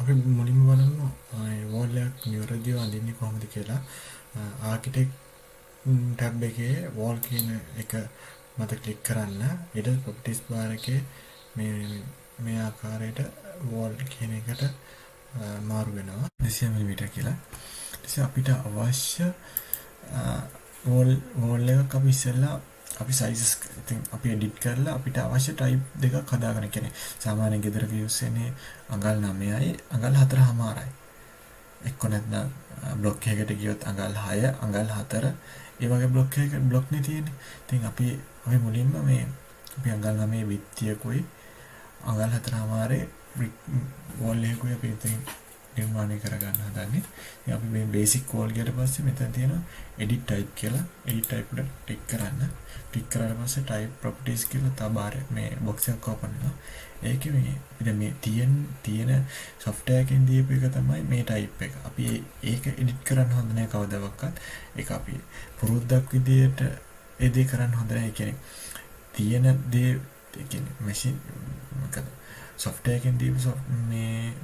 අපි මුලින්ම බලමු වෝල් එකක් නිවැරදිව අඳින්නේ කොහොමද කියලා. ආකිටෙක්ට් ටැබ් එකේ වෝල් කියන එක මත ක්ලික් කරන්න. ඊට ප්‍රොපර්ටිස් බාර් එකේ මේ ආකාරයට වෝල් කියන එකට මාරු වෙනවා 200 mm කියලා. ඊට අපිට අවශ්‍ය වෝල් එකක් අපි ඉස්සෙල්ලා අපි සයිසස් ඉතින් අපි එඩිට් කරලා අපිට අවශ්‍ය ටයිප් දෙකක් හදාගන්න. කියන්නේ සාමාන්‍ය ගෙදරක යූස් වෙන්නේ අඟල් 9යි අඟල් 4.5යි. එක්ක නැත්නම් බ්ලොක් එකකට ගියොත් අඟල් 6 අඟල් 4 ඒ වගේ බ්ලොක් නේ තියෙන්නේ. ඉතින් අපි මුලින්ම මේ අපි අඟල් 9 විත්තියකුයි අඟල් 4.5 වෝල් එකකුයි අපි ඉතින් නිර්මාණය කරගන්න හදන්නේ. ඉතින් අපි මේ බේසික් වෝල් ගියට පස්සේ මෙතන තියෙනවා edit type කියලා. edit type එකට ක්ලික් කරන්න. ක්ලික් කරාට පස්සේ type properties කියලා තව මේ box එකක් open වෙනවා. ඒකේ මේ තියෙන software එකෙන් දීපු එක තමයි මේ type එක. අපි ඒක edit කරන්න හොඳ නැහැ කවදාවත්. ඒක අපි පුරුද්දක් විදියට ඒ දේ කරන්න හොඳ නැහැ. ඒ කියන්නේ තියෙන දේ ඒ කියන්නේ machine මොකද software එකෙන් දීපු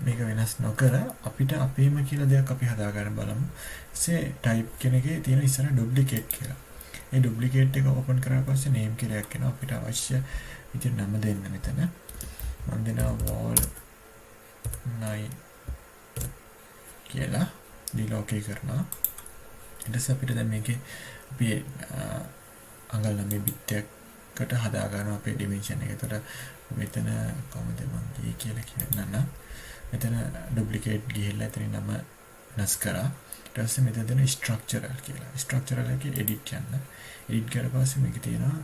මේක වෙනස් නොකර අපිට අපේම කියලා දෙයක් අපි හදාගන්න බලමු. ඊසේ type කෙනකේ තියෙන ඉස්සර duplicate කියලා. ඒ duplicate එක open කරාට පස්සේ name කියලා එකක් එනවා. අපිට අවශ්‍ය විදිහට නම දෙන්න මෙතන. මම දෙනවා wall 9 කියලා delocate කරනවා. ඊට පස්සේ අපිට දැන් මේකේ අපි අඟල් 9 බිත්යක් හදා ගන්නවා අපේ dimension එක. එතකොට මෙතන කොහොමද මම ගියේ කියලා කියන්න. මෙතන duplicate ගිහිල්ලා එතන නම වෙනස් කරා. ඊට පස්සේ මෙතන දෙන structural කියලා. structural එකේ edit යන්න. edit කරලා පස්සේ මේක තියෙනවා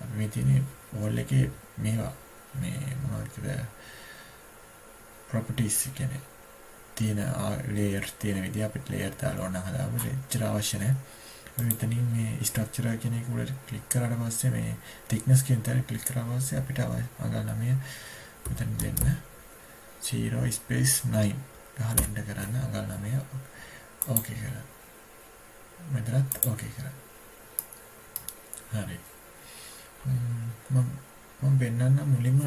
අපි මේ තියෙන wall එකේ මේවා මේ මොනවද කියලා properties කියන්නේ තියෙන layer තියෙන විදිහ අපිට layer දාලා ඕන හදාගන්න එච්චර අවශ්‍ය නැහැ. මෙතනින් මේ ස්ට්‍රක්චර් කියන එක උඩ ක්ලික් කරාට පස්සේ මේ thickness කියන තැන ක්ලික් කරාට පස්සේ අපිට අඟල් 9 මෙතන දෙන්න 0 space 9 ගහලා එන්න කරන්න අඟල් 9 ඕකේ කරා. මෙතනත් ඕකේ කරා. හරි. මම වෙනන්න මුලින්ම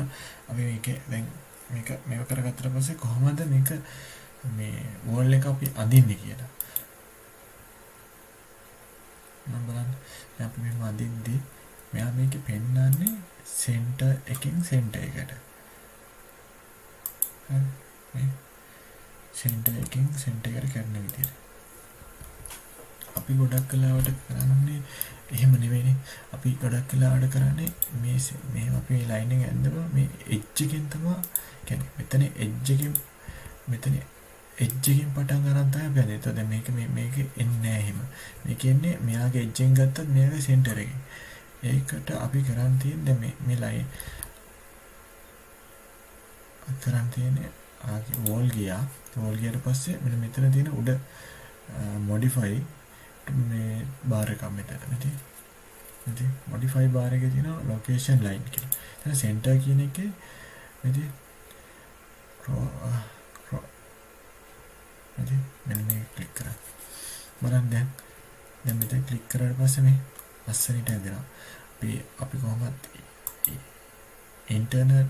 අපි මේක දැන් මේක කරගත්තට පස්සේ කොහොමද මේක මේ වෝල් එක අපි අඳින්නේ කියලා. මම බලන්න දැන් අපි මේ අඳින්දී මෙයා මේකේ පෙන්නන්නේ සෙන්ටර් එකකින් සෙන්ටර් එකට. හරි මේ සෙන්ටර් එකකින් සෙන්ටර් එකට කරන විදිහට. අපි ගොඩක් කලාවට කරන්නේ එහෙම නෙවෙයිනේ. අපි ගොඩක් කලාවට කරන්නේ මේ අපි ලයින් එක ඇඳලා මේ එජ් එකෙන් තමයි කියන්නේ මෙතන එජ් එකකින් පටන් ගන්න තමයි බැලුවේ. එතකොට දැන් මේක එන්නේ නැහැ එහෙම. මේක එන්නේ මෙයාගේ එජ් එකෙන් ගත්තත් මෙයාගේ සෙන්ටර් එකෙන්. ඒකට අපි කරන් තියෙන්නේ මේ ලයින් කරන් තියෙන්නේ ආගේ වෝල් ගියා. වෝල් ගියට පස්සේ මෙතන තියෙන උඩ modify මේ බාර් එක මෙතන modify බාර් එකේ තියෙන location line කියලා. දැන් center කියන එකේ මෙතන මෙන්න මේ ක්ලික් කරා. බලන්න දැන් මෙතන ක්ලික් කරාට පස්සේ මේ ලස්සනට ඇදෙනවා. අපි කොහොමද internal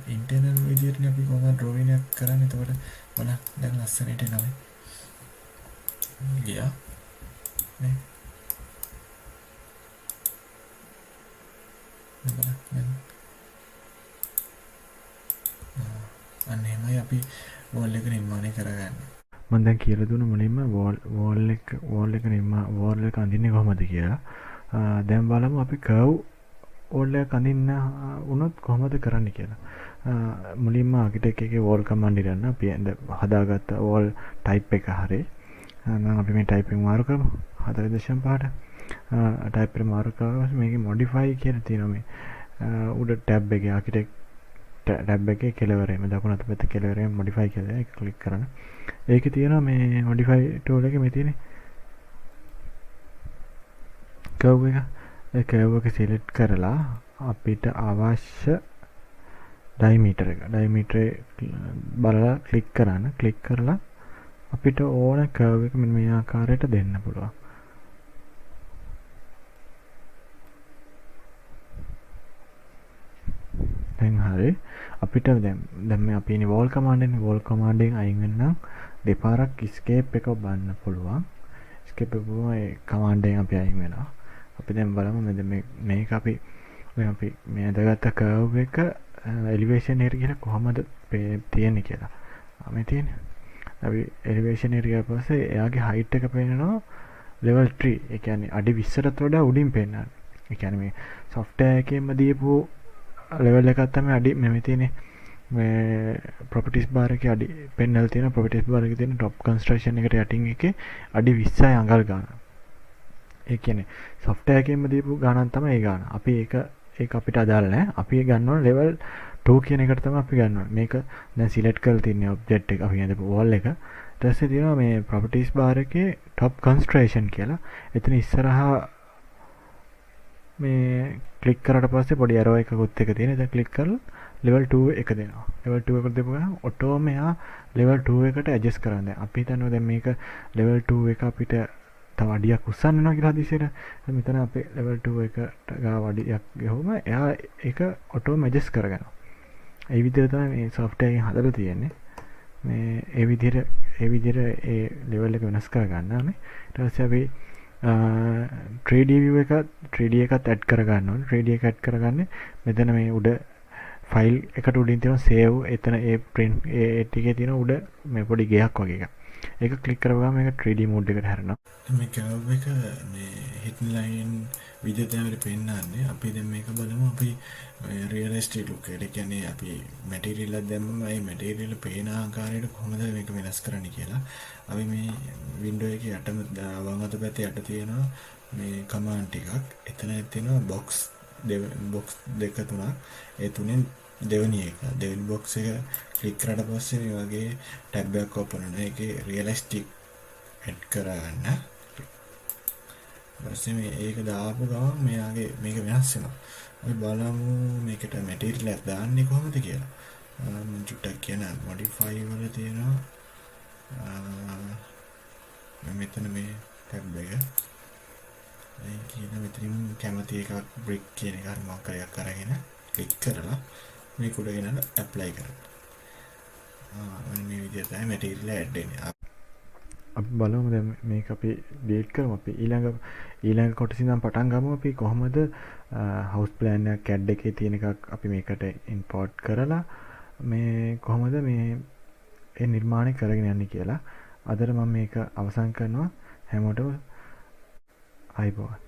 විදියටනේ අපි කොහොමද drawing එකක් කරන්නේ. එතකොට බලන්න දැන් ලස්සනට එනවා. ගියා. නේ. අන්න එහෙමයි අපි වෝල් එක නිර්මාණය කරගන්නේ. මම දැන් කියලා දුන්න මුලින්ම වෝල් එක අඳින්නේ කොහොමද කියලා. දැන් බලමු අපි කර්ව් වෝල් එක අඳින්න වුණොත් කොහොමද කරන්න කියලා. මුලින්ම ආකිටෙක්ට් එකේ වෝල් කමාන්ඩ් ඉරන්න අපි හදාගත්ත වෝල් ටයිප් එක හරි. නම් අපි මේ ටයිප් එක මාරු කරමු. 4.5 ටයිප් එක මාරු කරලා මේකේ modify කියලා තියෙනවා මේ උඩ ටැබ් එකේ ආකිටෙක්ට් ටැබ් එකේ කෙළවරේ මේ දකුණු අත පැත්තේ කෙළවරේ modify කියලා ඒක ක්ලික් කරන්න. ඒකේ තියෙනවා මේ modify tool එකේ මේ තියෙන්නේ curve එක. ඒ curve එක select කරලා අපිට අවශ්‍ය diameter බලලා ක්ලික් කරන්න. ක්ලික් කරලා අපිට ඕන curve එක මෙන්න මේ ආකාරයට දෙන්න පුළුවන්. දැන් හරි අපිට දැන් මේ අපි ඉන්නේ wall command එකේ wall command එකෙන් අයින් වෙන්නම් දෙපාරක් escape එක බලන්න පුළුවන්. escape එක ඒ command එකෙන් අපි අයින් වෙනවා. අපි දැන් බලමු මේක අපි මේ අදගත්ත curve එක elevation area කියලා කොහමද තියෙන්නේ කියලා. මේ තියෙන්නේ. අපි elevation area පස්සේ එයාගේ height එක පේනවා level 3. ඒ කියන්නේ අඩි 20ටත් වඩා උඩින් පේනවා. ඒ කියන්නේ මේ software එකේම දීපු level එකක් තමයි අඩි මෙමෙ තියෙන්නේ. මේ properties bar එකේ අඩි පෙන්නලා තියෙන properties bar එකේ තියෙන top construction එකට යටින් එකේ අඩි 20යි අඟල් ගන්න. ඒ කියන්නේ software එකේම දීපු ගණන් තමයි ඒ ගන්න. අපි ඒක අපිට අදාළ නැහැ. අපි ගන්න ඕන level 2 කියන එකට තමයි අපි ගන්න ඕනේ. මේක දැන් select කරලා තියෙන object එක අපි හදපු wall එක. ඊට පස්සේ තියෙනවා මේ properties bar එකේ top construction කියලා. එතන ඉස්සරහා මේ ක්ලික් කරාට පස්සේ පොඩි arrow එකකුත් එක තියෙන. දැන් ක්ලික් කරලා level 2 එක දෙනවා. level 2 එකට දෙපු ගමන් ඔටෝම එයා level 2 එකට adjust කරන්න. දැන් අපි හිතනවා දැන් මේක level 2 එක අපිට තව අඩියක් උස්සන්න වෙනවා කියලා හදිසියට. මෙතන අපේ level 2 එකට ගාව අඩියක් ගහුවම එයා ඒක ඔටෝම adjust කරගන්නවා. ඒ විදිහට තමයි මේ software එකෙන් හදලා තියෙන්නේ. මේ ඒ විදිහට ඒ level එක වෙනස් කරගන්න ඕනේ. ඊට පස්සේ අපි 3D view එක 3D එකත් add කරගන්න ඕනේ. 3D එක add කරගන්නේ මෙතන මේ උඩ ෆයිල් එකට උඩින් තියෙන save එතන ඒ print ඒ ටිකේ තියෙන උඩ මේ පොඩි ගයක් වගේ එකක්. ඒක ක්ලික් කරපුවාම මේක 3D mode එකට හැරෙනවා. මේ curve එක මේ hidden line විදිහට තමයි පෙන්නන්නේ. අපි දැන් මේක බලමු අපි realistic look එකට. ඒ කියන්නේ අපි material එකක් දැම්මම ඒ material පේන ආකාරයට කොහොමද මේක වෙනස් කරන්නේ කියලා. අපි මේ window එකේ යටම වම් අත පැත්තේ යට තියෙනවා මේ command ටිකක්. එතන තියෙනවා box දෙක තුනක්. ඒ තුනෙන් දෙවෙනි box එක ක්ලික් කරලා පස්සේ මේ වගේ ටැබ් එකක් ඕපන් වෙනවා. ඒකේ realistic add කරගන්න. ඊපස්සේ මේ ඒක දාපු ගමන් මෙයාගේ මේක වෙනස් වෙනවා. අපි බලමු මේකට material එකක් දාන්නේ කොහොමද කියලා. මම චුට්ටක් කියන modify වල තියෙනවා. මෙතන මේ ටැබ් එක. ඒ කියන මෙතනින් කැමති එකක් brick කියන එක හරි මොකක් හරි එකක් අරගෙන ක්ලික් කරලා මේක උඩ ගෙනල්ලා apply කරන්න. මේ විදිහට තමයි material add වෙන්නේ. අපි බලමු දැන් මේක අපි delete කරමු. අපි ඊළඟ කොටසින් නම් පටන් ගමු. අපි කොහොමද house plan එක CAD එකේ තියෙන එකක් අපි මේකට import කරලා මේ කොහොමද මේ ඒ නිර්මාණය කරගෙන යන්නේ කියලා. අදට මම මේක අවසන් කරනවා. හැමෝටම අයබෝවන්.